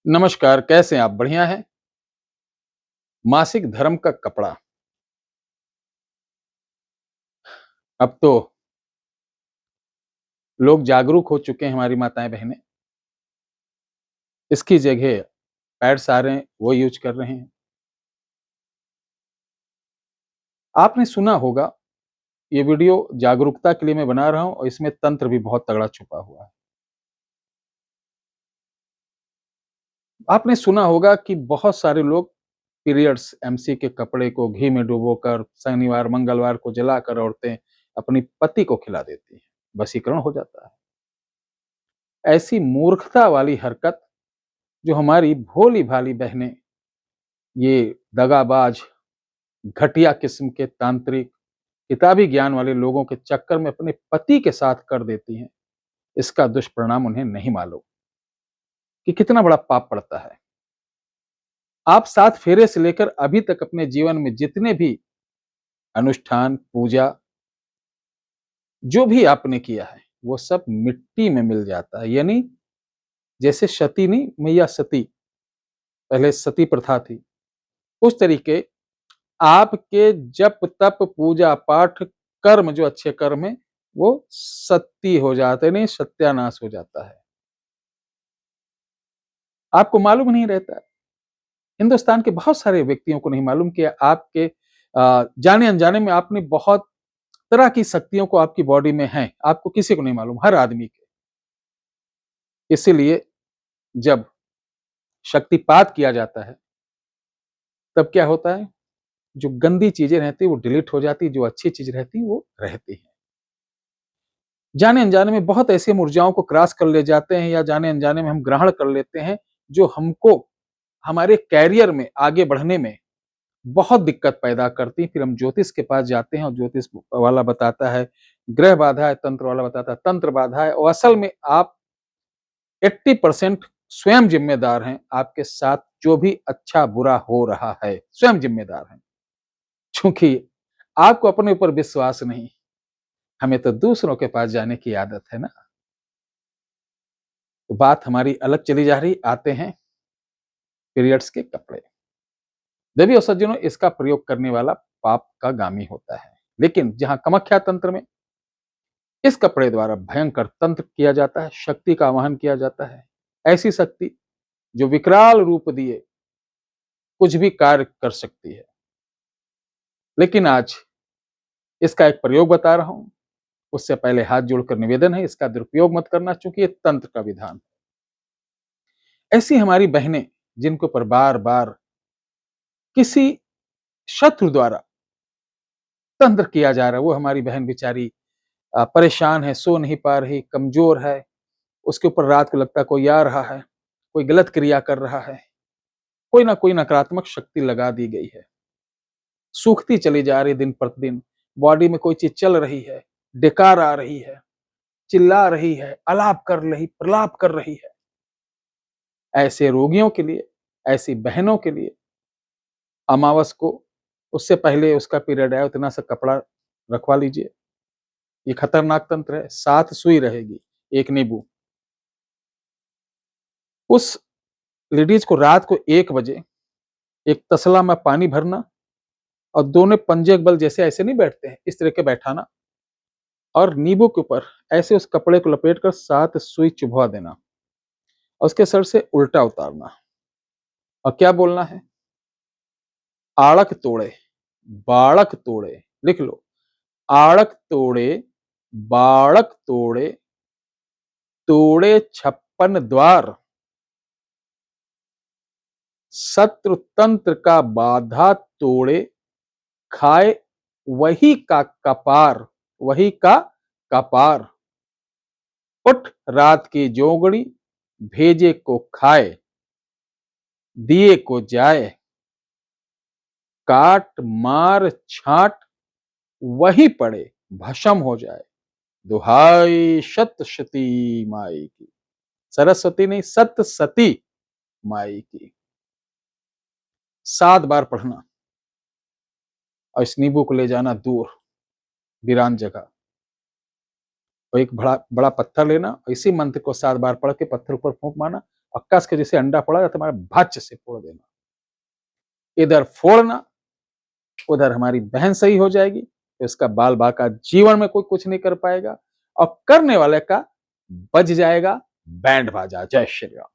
नमस्कार, कैसे हैं आप? बढ़िया हैं? मासिक धर्म का कपड़ा, अब तो लोग जागरूक हो चुके हैं हमारी माताएँ-बहनें। इसकी जगह पैड्स आ रहे हैं, वो यूज़ कर रहे हैं। आपने सुना होगा, ये वीडियो जागरूकता के लिए मैं बना रहा हूँ और इसमें तंत्र भी बहुत तगड़ा छुपा हुआ है। आपने सुना होगा कि बहुत सारे लोग पीरियड्स एमसी के कपड़े को घी में डुबोकर शनिवार, मंगलवार को जलाकर औरतें अपनी पति को खिला देती हैं, वशीकरण हो जाता है। ऐसी मूर्खता वाली हरकत जो हमारी भोली-भाली बहनें, ये दगाबाज, घटिया किस्म के तांत्रिक, किताबी ज्ञान वाले लोगों के चक्कर में अपने पति के साथ कर देती हैं, इसका दुष्परिणाम उन्हें नहीं मालूम कि कितना बड़ा पाप पड़ता है। आप 7 फेरे से लेकर अभी तक अपने जीवन में जितने भी अनुष्ठान, पूजा, जो भी आपने किया है, वो सब मिट्टी में मिल जाता है। यानी जैसे सती नहीं, मैया सती, पहले सती प्रथा थी, उस तरीके आपके जप, तप, पूजा, पाठ, कर्म जो अच्छे कर्म हैं, वो सत्ती हो जाते नहीं, सत्यानाश हो जाता है। आपको मालूम नहीं रहता है। हिंदुस्तान के बहुत सारे व्यक्तियों को नहीं मालूम कि आपके जाने-अनजाने में आपने बहुत तरह की शक्तियों को आपकी बॉडी में हैं, आपको किसी को नहीं मालूम, हर आदमी के। इसीलिए जब शक्तिपात किया जाता है, तब क्या होता है, जो गंदी चीज़ें रहती हैं, वो डिलीट हो जाती हैं, जो अच्छी चीज़ रहती हैं, वो रहती हैं। जाने-अनजाने में बहुत ऐसी हम ऊर्जाओं को क्रॉस कर ले जाते हैं या जाने-अनजाने में हम ग्रहण कर लेते हैं, जो हमको हमारे कैरियर में आगे बढ़ने में बहुत दिक्कत पैदा करती। फिर हम ज्योतिष के पास जाते हैं और ज्योतिष वाला बताता है, ग्रह बाधा है, तंत्र वाला बताता है, तंत्र बाधा है और असल में आप 80% स्वयं ज़िम्मेदार हैं, आपके साथ जो भी अच्छा-बुरा हो रहा है, स्वयं ज़िम्मेदार हैं। चूँकि आपको अपने ऊपर विश्वास नहीं, हमें तो दूसरों के पास जाने की आदत है ना। तो बात हमारी अलग चली जा रही, आते हैं पीरियड्स के कपड़े। देवी और सज्जनों, इसका प्रयोग करने वाला पाप का गामी होता है। लेकिन जहाँ कामाख्या तंत्र में इस कपड़े द्वारा भयंकर तंत्र किया जाता है, शक्ति का आवाहन किया जाता है। ऐसी शक्ति जो विकराल रूप दिए कुछ भी कार्य कर सकती है। लेकिन आज इसका एक प्रयोग बता रहा हूं, उससे पहले हाथ जोड़कर निवेदन है, इसका दुरुपयोग मत करना, चूंकि ये तंत्र का विधान है। ऐसी हमारी बहनें जिनके ऊपर बार बार किसी शत्रु द्वारा तंत्र किया जा रहा है, वो हमारी बहन बेचारी परेशान है, सो नहीं पा रही, कमजोर है, उसके ऊपर रात को लगता है कोई आ रहा है, कोई गलत क्रिया कर रहा है, कोई ना कोई नकारात्मक शक्ति लगा दी गई है, सूखती चली जा रही दिन प्रतिदिन, बॉडी में कोई चीज चल रही है, डेकार आ रही है, चिल्ला रही है, अलाप कर रही, प्रलाप कर रही है। ऐसे रोगियों के लिए, ऐसी बहनों के लिए अमावस को, उससे पहले उसका पीरियड है, उतना सा कपड़ा रखवा लीजिए। ये खतरनाक तंत्र है, 7 सुई रहेगी, 1 नींबू। उस लेडीज को रात को 1 बजे एक तसला में पानी भरना और दोनों पंजे के बल जैसे ऐसे नहीं बैठते हैं, इस तरह के बैठाना और नींबू के ऊपर ऐसे उस कपड़े को लपेटकर 7 सुई चुभवा देना और उसके सर से उल्टा उतारना और क्या बोलना है, आड़क तोड़े, बाड़क तोड़े, लिख लो, आड़क तोड़े, बाड़क तोड़े, तोड़े 56 द्वार, शत्रु तंत्र का बाधा तोड़े, खाए वही का कपार, वही का कपार, उठ रात की जोगड़ी, भेजे को खाए, दिए को जाए, काट मार छाट वही पड़े, भस्म हो जाए, दुहाई शत सती माई की, सरस्वती नहीं, सत सती माई की। 7 बार पढ़ना और इस नींबू को ले जाना दूर, वीरान जगह, और एक बड़ा बड़ा पत्थर लेना और इसी मंत्र को 7 बार पढ़ के पत्थर ऊपर फूंक मारना और कस के जैसे अंडा फोड़ा जाता है, हमारे भाच्य से फोड़ देना। इधर फोड़ना, उधर हमारी बहन सही हो जाएगी, तो इसका बाल बाका जीवन में कोई कुछ नहीं कर पाएगा और करने वाले का बज जाएगा बैंड बाजा। जय श्री राम।